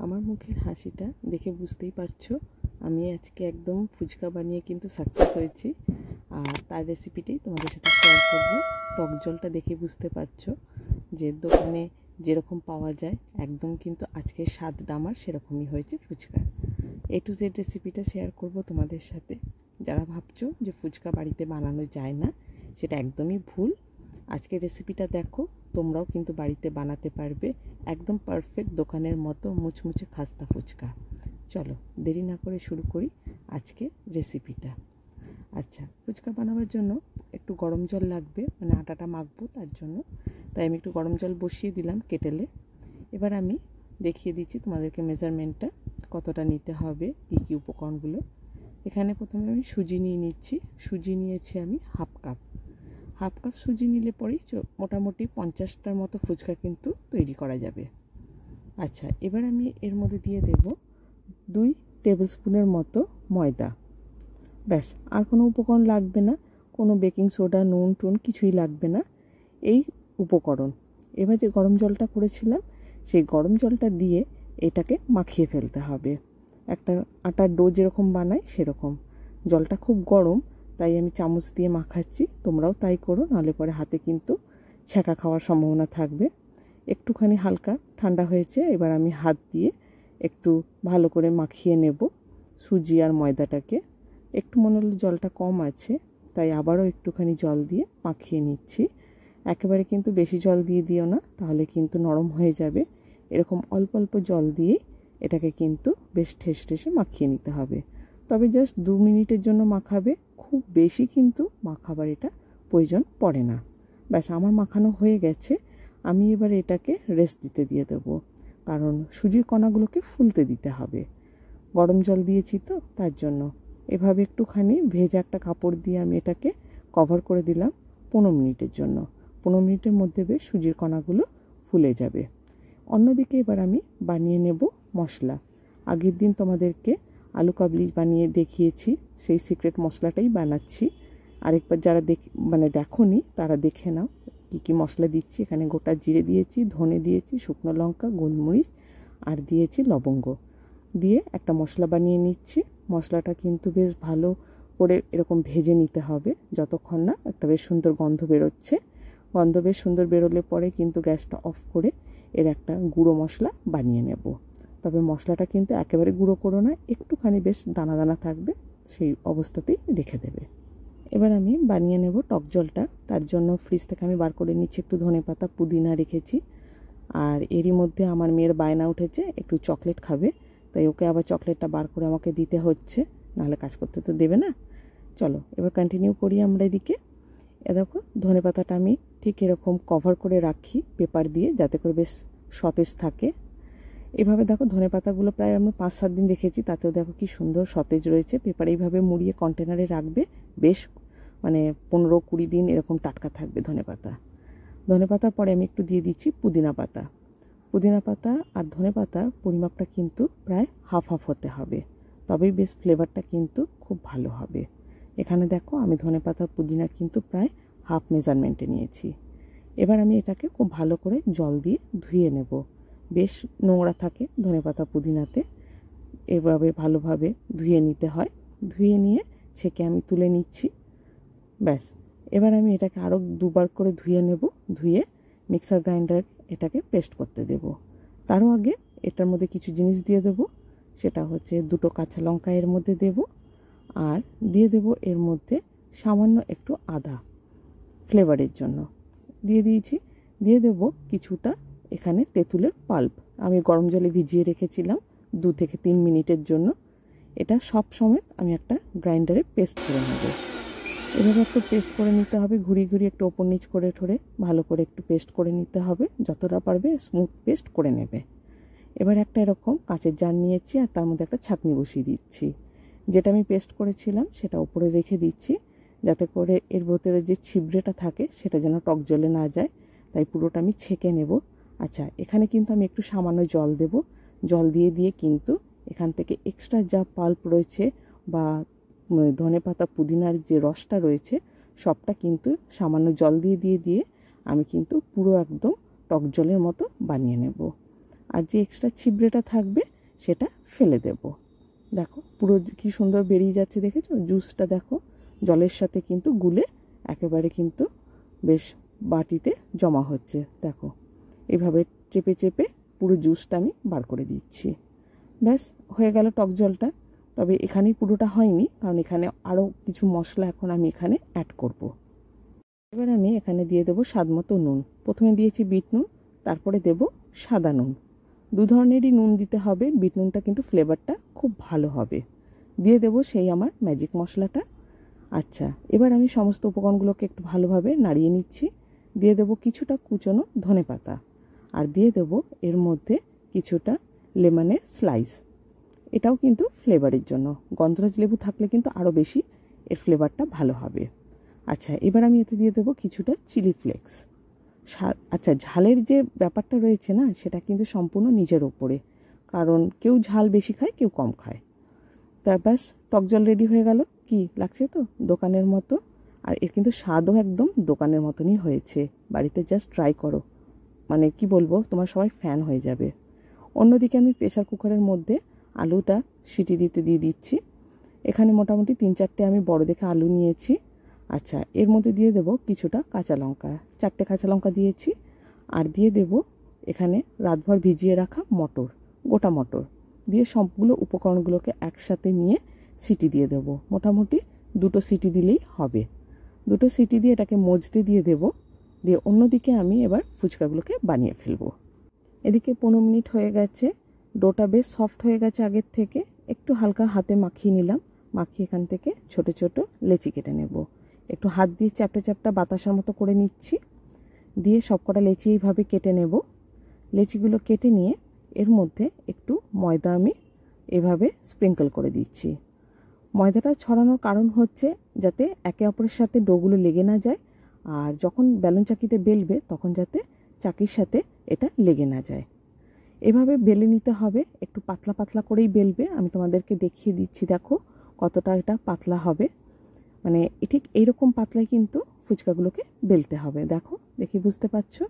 আমার মুখের হাসিটা দেখে বুঝতেই পারছো আমি আজকে একদম ফুচকা বানিয়ে কিন্তু সাকসেস হয়েছি। আর তার রেসিপিটাই তোমাদের সাথে শেয়ার করব। টক জলটা দেখে বুঝতে পারছো যে দোকানে যেরকম পাওয়া যায় একদম কিন্তু আজকের স্বাদটা আমার সেরকমই হয়েছে ফুচকা। A to Z রেসিপিটা শেয়ার করব তোমাদের সাথে। যারা ভাবছো যে ফুচকা বাড়িতে বানানো যায় না, সেটা একদমই ভুল। আজকের রেসিপিটা দেখো, তোমরাও কিন্তু বাড়িতে বানাতে পারবে একদম পারফেক্ট দোকানের মতো মুচমুচে খাস্তা ফুচকা। চলো দেরি না করে শুরু করি আজকে রেসিপিটা। আচ্ছা, ফুচকা বানাবার জন্য একটু গরম জল লাগবে, মানে আটাটা মাখবো তার জন্য। তাই আমি একটু গরম জল বসিয়ে দিলাম কেটেলে। এবার আমি দেখিয়ে দিচ্ছি তোমাদেরকে মেজারমেন্টটা কতটা নিতে হবে, কী কী উপকরণগুলো। এখানে প্রথমে আমি সুজি নিয়ে নিচ্ছি। সুজি নিয়েছি আমি হাফ কাপ। হাফ কাপ সুজি নিলে পরেই মোটামুটি 50টার মতো ফুচকা কিন্তু তৈরি করা যাবে। আচ্ছা, এবার আমি এর মধ্যে দিয়ে দেব 2 টেবিল স্পুনের মতো ময়দা। ব্যাস, আর কোনো উপকরণ লাগবে না, কোনো বেকিং সোডা, নুন টুন কিছুই লাগবে না। এই উপকরণ এবার যে গরম জলটা করেছিলাম সেই গরম জলটা দিয়ে এটাকে মাখিয়ে ফেলতে হবে। একটা আটার ডো যেরকম বানাই সেরকম। জলটা খুব গরম, তাই আমি চামচ দিয়ে মাখাচ্ছি, তোমরাও তাই করো, নাহলে পরে হাতে কিন্তু ছ্যাঁকা খাওয়ার সম্ভাবনা থাকবে। একটুখানি হালকা ঠান্ডা হয়েছে, এবার আমি হাত দিয়ে একটু ভালো করে মাখিয়ে নেব সুজি আর ময়দাটাকে। একটু মনে হলো জলটা কম আছে, তাই আবারও একটুখানি জল দিয়ে মাখিয়ে নিচ্ছি। একেবারে কিন্তু বেশি জল দিয়ে দিও না, তাহলে কিন্তু নরম হয়ে যাবে। এরকম অল্প অল্প জল দিয়ে এটাকে কিন্তু বেশ ঠেসে ঠেসে মাখিয়ে নিতে হবে। তবে জাস্ট 2 মিনিটের জন্য মাখাবে, খুব বেশি কিন্তু মাখাবার এটা প্রয়োজন পড়ে না। ব্যাস, আমার মাখানো হয়ে গেছে। আমি এবার এটাকে রেস্ট দিতে দিয়ে দেবো, কারণ সুজির কণাগুলোকে ফুলতে দিতে হবে। গরম জল দিয়েছি তো তার জন্য। এভাবে একটুখানি ভেজা একটা কাপড় দিয়ে আমি এটাকে কভার করে দিলাম 15 মিনিটের জন্য। 15 মিনিটের মধ্যে বেশ সুজির কণাগুলো ফুলে যাবে। অন্যদিকে এবার আমি বানিয়ে নেব মশলা। আগের দিন তোমাদেরকে আলু কাবলি বানিয়ে দেখিয়েছি, সেই সিক্রেট মশলাটাই বানাচ্ছি। আরেকবার যারা দেখোনি তারা দেখে নাও কী কী মশলা দিচ্ছি। এখানে গোটা জিরে দিয়েছি, ধনে দিয়েছি, শুকনো লঙ্কা, গোলমরিচ আর দিয়েছি লবঙ্গ। দিয়ে একটা মশলা বানিয়ে নিচ্ছি। মশলাটা কিন্তু বেশ ভালো করে এরকম ভেজে নিতে হবে যতক্ষণ না একটা বেশ সুন্দর গন্ধ বেরোচ্ছে। গন্ধ বেশ সুন্দর বেরোলে পরে কিন্তু গ্যাসটা অফ করে এর একটা গুঁড়ো মশলা বানিয়ে নেব। তবে মশলাটা কিন্তু একেবারে গুঁড়ো করো না, একটুখানি বেশ দানা দানা থাকবে, সেই অবস্থাতেই রেখে দেবে। এবার আমি বানিয়ে নেব টক জলটা। তার জন্য ফ্রিজ থেকে আমি বার করে নিচ্ছি একটু ধনেপাতা, পুদিনা রেখেছি। আর এরই মধ্যে আমার মেয়ের বায়না উঠেছে একটু চকলেট খাবে, তাই ওকে আবার চকলেটটা বার করে আমাকে দিতে হচ্ছে, নাহলে কাজ করতে তো দেবে না। চলো এবার কন্টিনিউ করি আমরা এদিকে। দেখো, ধনেপাতাটা আমি ঠিক এরকম কভার করে রাখি পেপার দিয়ে, যাতে করে বেশ সতেজ থাকে। এভাবে দেখো ধনেপাতাগুলো প্রায় আমি 5-7 দিন রেখেছি, তাতেও দেখো কি সুন্দর সতেজ রয়েছে। পেপারে এইভাবে মুড়িয়ে কন্টেনারে রাখবে, বেশ 15-20 দিন এরকম টাটকা থাকবে ধনেপাতা। ধনেপাতার পরে আমি একটু দিয়ে দিচ্ছি পুদিনা পাতা। পুদিনা পাতা আর ধনেপাতার পরিমাপটা কিন্তু প্রায় হাফ হাফ হতে হবে, তবেই বেশ ফ্লেভারটা কিন্তু খুব ভালো হবে। এখানে দেখো আমি ধনেপাতা পুদিনা কিন্তু প্রায় হাফ মেজারমেন্টে নিয়েছি। এবার আমি এটাকে খুব ভালো করে জল দিয়ে ধুয়ে নেব। বেশ নোংরা থাকে ধনেপাতা পুদিনাতে, এভাবে ভালোভাবে ধুয়ে নিতে হয়। ধুয়ে নিয়ে ছেঁকে আমি তুলে নিচ্ছি। ব্যাস, এবার আমি এটাকে আরও 2 বার করে ধুয়ে নেব। ধুয়ে মিক্সার গ্রাইন্ডার এটাকে পেস্ট করতে দেব। তারও আগে এটার মধ্যে কিছু জিনিস দিয়ে দেব। সেটা হচ্ছে 2টো কাঁচা লঙ্কা এর মধ্যে দেব, আর দিয়ে দেব এর মধ্যে সামান্য একটু আদা ফ্লেভারের জন্য দিয়ে দিয়েছি। দিয়ে দেব কিছুটা এখানে তেঁতুলের পাল্প, আমি গরম জলে ভিজিয়ে রেখেছিলাম 2 থেকে 3 মিনিটের জন্য। এটা সব সমেত আমি একটা গ্রাইন্ডারে পেস্ট করে নেব। এভাবে একটু পেস্ট করে নিতে হবে, ঘুরিয়ে ঘুরিয়ে একটু ওপর নিচ করে ঠরে ভালো করে একটু পেস্ট করে নিতে হবে, যতটা পারবে স্মুথ পেস্ট করে নেবে। এবার একটা এরকম কাঁচের জার নিয়েছি, আর তার মধ্যে একটা ছাঁকনি বসিয়ে দিচ্ছি। যেটা আমি পেস্ট করেছিলাম সেটা উপরে রেখে দিচ্ছি, যাতে করে এর ভেতরে যে ছিবড়েটা থাকে সেটা যেন টক জলে না যায়, তাই পুরোটা আমি ছেঁকে নেব। আচ্ছা, এখানে কিন্তু আমি একটু সামান্য জল দেব। জল দিয়ে দিয়ে কিন্তু এখান থেকে এক্সট্রা যা পাল্প রয়েছে বা ধনেপাতা পুদিনার যে রসটা রয়েছে সবটা কিন্তু সামান্য জল দিয়ে দিয়ে দিয়ে আমি কিন্তু পুরো একদম টক জলের মতো বানিয়ে নেব। আর যে এক্সট্রা ছিবড়েটা থাকবে সেটা ফেলে দেব। দেখো পুরো কি সুন্দর বেরিয়ে যাচ্ছে, দেখেছো? জুসটা দেখো জলের সাথে কিন্তু গুলে একেবারে কিন্তু বেশ বাটিতে জমা হচ্ছে। দেখো এইভাবে চেপে চেপে পুরো জুসটা আমি বার করে দিচ্ছি। ব্যাস হয়ে গেল টক জলটা। তবে এখানেই পুরোটা হয়নি, কারণ এখানে আরও কিছু মশলা এখন আমি এখানে অ্যাড করব। এবার আমি এখানে দিয়ে দেবো স্বাদ মতো নুন। প্রথমে দিয়েছি বিট নুন, তারপরে দেব সাদা নুন। দু ধরনেরই নুন দিতে হবে, বিট নুনটা কিন্তু ফ্লেভারটা খুব ভালো হবে। দিয়ে দেব সেই আমার ম্যাজিক মশলাটা। আচ্ছা, এবার আমি সমস্ত উপকরণগুলোকে একটু ভালোভাবে নাড়িয়ে নিচ্ছি। দিয়ে দেব কিছুটা কুচনো ধনেপাতা, আর দিয়ে দেব এর মধ্যে কিছুটা লেমনের স্লাইস। এটাও কিন্তু ফ্লেভারের জন্য, গন্ধরাজ লেবু থাকলে কিন্তু আরও বেশি এর ফ্লেভারটা ভালো হবে। আচ্ছা, এবার আমি এতে দিয়ে দেবো কিছুটা চিলি ফ্লেক্স। আচ্ছা, ঝালের যে ব্যাপারটা রয়েছে না, সেটা কিন্তু সম্পূর্ণ নিজের ওপরে, কারণ কেউ ঝাল বেশি খায়, কেউ কম খায়। তা ব্যাস টক জল রেডি হয়ে গেল। কি লাগছে তো দোকানের মতো, আর এর কিন্তু স্বাদও একদম দোকানের মতনই হয়েছে। বাড়িতে জাস্ট ট্রাই করো, মানে কি বলবো, তোমার সবাই ফ্যান হয়ে যাবে। অন্যদিকে আমি প্রেসার কুকারের মধ্যে আলুটা সিটি দিতে দিয়ে দিচ্ছি। এখানে মোটামুটি 3-4টে আমি বড় দেখে আলু নিয়েছি। আচ্ছা, এর মধ্যে দিয়ে দেব কিছুটা কাঁচা লঙ্কা, 4টে কাঁচা লঙ্কা দিয়েছি। আর দিয়ে দেব এখানে রাতভর ভিজিয়ে রাখা মটর, গোটা মটর দিয়ে সবগুলো উপকরণগুলোকে একসাথে নিয়ে সিটি দিয়ে দেব। মোটামুটি 2টো সিটি দিলেই হবে। 2টো সিটি দিয়ে এটাকে মজতে দিয়ে দেব। দিয়ে অন্যদিকে আমি এবার ফুচকাগুলোকে বানিয়ে ফেলবো। এদিকে 15 মিনিট হয়ে গেছে, ডোটা বেশ সফট হয়ে গেছে আগের থেকে। একটু হালকা হাতে মাখিয়ে নিলাম, মাখিয়ে এখান থেকে ছোট ছোট লেচি কেটে নেব। একটু হাত দিয়ে চ্যাপটা চ্যাপটা বাতাসার মতো করে নিচ্ছি। দিয়ে সবকটা লেচি এইভাবে কেটে নেব। লেচিগুলো কেটে নিয়ে এর মধ্যে একটু ময়দা আমি এভাবে স্প্রিঙ্কল করে দিচ্ছি। ময়দাটা ছড়ানোর কারণ হচ্ছে যাতে একে অপরের সাথে ডোগুলো লেগে না যায়, আর যখন বেলুন চাকিতে বেলবে তখন যাতে চাকির সাথে এটা লেগে না যায়। এভাবে বেলে নিতে হবে, একটু পাতলা পাতলা করেই বেলবে। আমি তোমাদেরকে দেখিয়ে দিচ্ছি, দেখো কতটা এটা পাতলা হবে। মানে ঠিক এইরকম পাতলায় কিন্তু ফুচকাগুলোকে বেলতে হবে। দেখো, দেখি বুঝতে পারছো?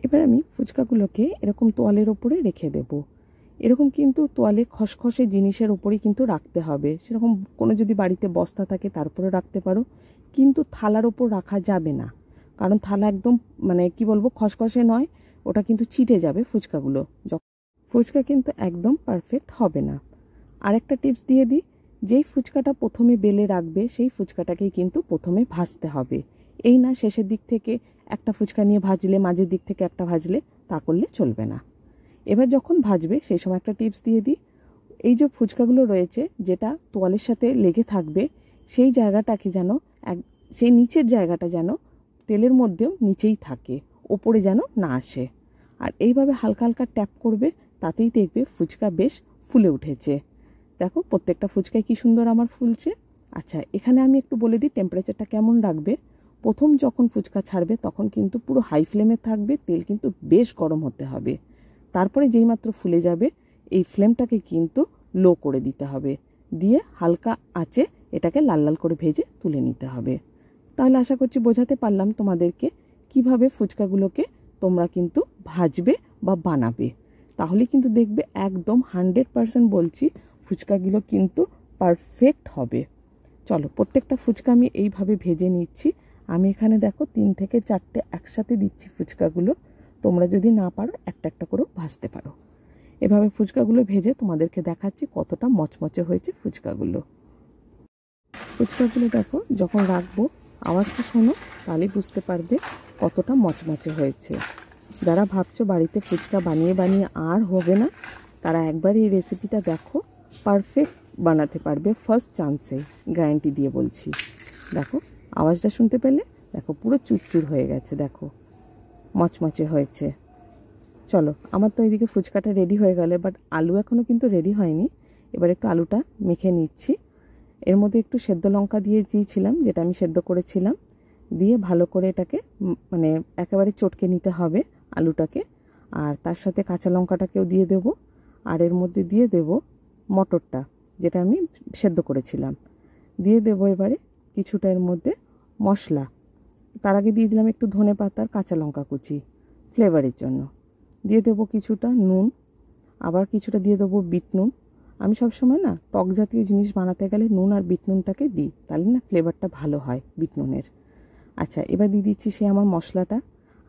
এবার আমি ফুচকাগুলোকে এরকম তোয়ালের ওপরে রেখে দেব। এরকম কিন্তু তোয়ালে খসখসে জিনিসের ওপরেই কিন্তু রাখতে হবে। সেরকম কোনো যদি বাড়িতে বস্তা থাকে তারপরে রাখতে পারো, কিন্তু থালার ওপর রাখা যাবে না, কারণ থালা একদম মানে কি বলবো খসখসে নয়, ওটা কিন্তু ছিটে যাবে ফুচকাগুলো। ফুচকা কিন্তু একদম পারফেক্ট হবে না। আরেকটা টিপস দিয়ে দিই, যেই ফুচকাটা প্রথমে বেলে রাখবে সেই ফুচকাটাকেই কিন্তু প্রথমে ভাজতে হবে। এই না শেষের দিক থেকে একটা ফুচকা নিয়ে ভাজলে, মাঝের দিক থেকে একটা ভাজলে, তা করলে চলবে না। এবার যখন ভাজবে সেই সময় একটা টিপস দিয়ে দিই, এই যে ফুচকাগুলো রয়েছে যেটা তোয়ালের সাথে লেগে থাকবে, সেই জায়গাটাকে যেন সেই নিচের জায়গাটা যেন তেলের মধ্যেও নিচেই থাকে, ওপরে যেন না আসে। আর এইভাবে হালকা হালকা ট্যাপ করবে, তাতেই দেখবে ফুচকা বেশ ফুলে উঠেছে। দেখো প্রত্যেকটা ফুচকায় কি সুন্দর আমার ফুলছে। আচ্ছা, এখানে আমি একটু বলে দিই টেম্পারেচারটা কেমন রাখবে। প্রথম যখন ফুচকা ছাড়বে তখন কিন্তু পুরো হাই ফ্লেমে থাকবে, তেল কিন্তু বেশ গরম হতে হবে। তারপরে যেই মাত্র ফুলে যাবে এই ফ্লেমটাকে কিন্তু লো করে দিতে হবে, দিয়ে হালকা আঁচে এটাকে লাল লাল করে ভেজে তুলে নিতে হবে। তাহলে আশা করছি বোঝাতে পারলাম তোমাদেরকে কিভাবে ফুচকাগুলোকে তোমরা কিন্তু ভাজবে বা বানাবে। তাহলে কিন্তু দেখবে একদম 100% বলছি ফুচকাগুলো কিন্তু পারফেক্ট হবে। চলো প্রত্যেকটা ফুচকা আমি এইভাবে ভেজে নিচ্ছি। আমি এখানে দেখো 3 থেকে 4টে একসাথে দিচ্ছি ফুচকাগুলো। তোমরা যদি না পারো একটা একটা করেও ভাজতে পারো। এভাবে ফুচকাগুলো ভেজে তোমাদেরকে দেখাচ্ছি কতটা মচমচে হয়েছে ফুচকাগুলো। ফুচকাগুলো দেখো যখন রাখবো আওয়াজটা শোনো, তাহলেই বুঝতে পারবে কতটা মচমচে হয়েছে। যারা ভাবছো বাড়িতে ফুচকা বানিয়ে বানিয়ে আর হবে না, তারা একবার এই রেসিপিটা দেখো, পারফেক্ট বানাতে পারবে ফার্স্ট চান্সে, গ্যারান্টি দিয়ে বলছি। দেখো আওয়াজটা শুনতে পেলে, দেখো পুরো চুরচুর হয়ে গেছে, দেখো মচমচে হয়েছে। চলো আমার তো এদিকে ফুচকাটা রেডি হয়ে গেলে, বাট আলু এখনও কিন্তু রেডি হয়নি। এবার একটু আলুটা মেখে নিচ্ছি। এর মধ্যে একটু সেদ্ধ লঙ্কা দিয়ে দিয়েছিলাম, যেটা আমি সেদ্ধ করেছিলাম, দিয়ে ভালো করে এটাকে মানে একেবারে চটকে নিতে হবে আলুটাকে। আর তার সাথে কাঁচা লঙ্কাটাকেও দিয়ে দেব, আর এর মধ্যে দিয়ে দেব মটরটা যেটা আমি সেদ্ধ করেছিলাম, দিয়ে দেব এবারে কিছুটা এর মধ্যে মশলা। তার আগে দিয়ে দিলাম একটু ধনে পাতার কাঁচা লঙ্কা কুচি ফ্লেভারের জন্য। দিয়ে দেবো কিছুটা নুন, আবার কিছুটা দিয়ে দেবো বিট নুন। আমি সবসময় না টক জাতীয় জিনিস বানাতে গেলে নুন আর বিট নুনটাকে দিই, তাহলে না ফ্লেভারটা ভালো হয় বিট নুনের। আচ্ছা, এবার দিয়ে দিচ্ছি সে আমার মশলাটা,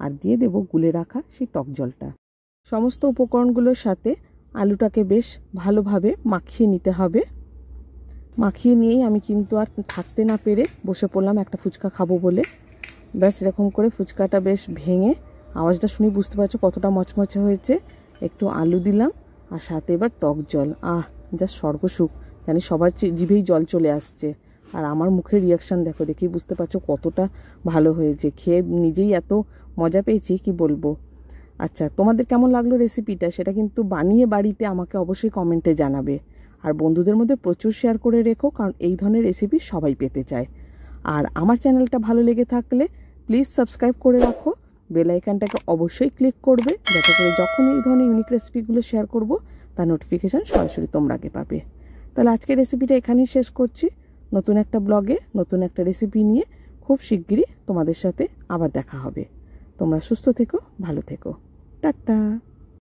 আর দিয়ে দেবো গুলে রাখা সেই টক জলটা। সমস্ত উপকরণগুলোর সাথে আলুটাকে বেশ ভালোভাবে মাখিয়ে নিতে হবে। মাখিয়ে নিয়েই আমি কিন্তু আর থাকতে না পেরে বসে পড়লাম একটা ফুচকা খাবো বলে। ব্যাস এরকম করে ফুচকাটা বেশ ভেঙে, আওয়াজটা শুনেই বুঝতে পারছো কতটা মচমচে হয়েছে। একটু আলু দিলাম আর সাথে এবার টক জল। যা স্বর্গসুখ, জানি সবার জিভেই জল চলে আসছে। আর আমার মুখের রিয়াকশান দেখো, দেখেই বুঝতে পারছো কতটা ভালো হয়েছে। খেয়ে নিজেই এত মজা পেয়েছি কি বলবো। আচ্ছা, তোমাদের কেমন লাগলো রেসিপিটা সেটা কিন্তু বানিয়ে বাড়িতে আমাকে অবশ্যই কমেন্টে জানাবে। আর বন্ধুদের মধ্যে প্রচুর শেয়ার করে রেখো, কারণ এই ধরনের রেসিপি সবাই পেতে চায়। আর আমার চ্যানেলটা ভালো লেগে থাকলে প্লিজ সাবস্ক্রাইব করে রাখো, বেল আইকনটাকে অবশ্যই ক্লিক করবে, যাতে করে যখন এই ধরনের ইউনিক রেসিপিগুলো শেয়ার করব তার নোটিফিকেশান সরাসরি তোমরা আগে পাবে। তাহলে আজকের রেসিপিটা এখানেই শেষ করছি। নতুন একটা ব্লগে নতুন একটা রেসিপি নিয়ে খুব শিগগিরই তোমাদের সাথে আবার দেখা হবে। তোমরা সুস্থ থেকো, ভালো থেকো, টাটা।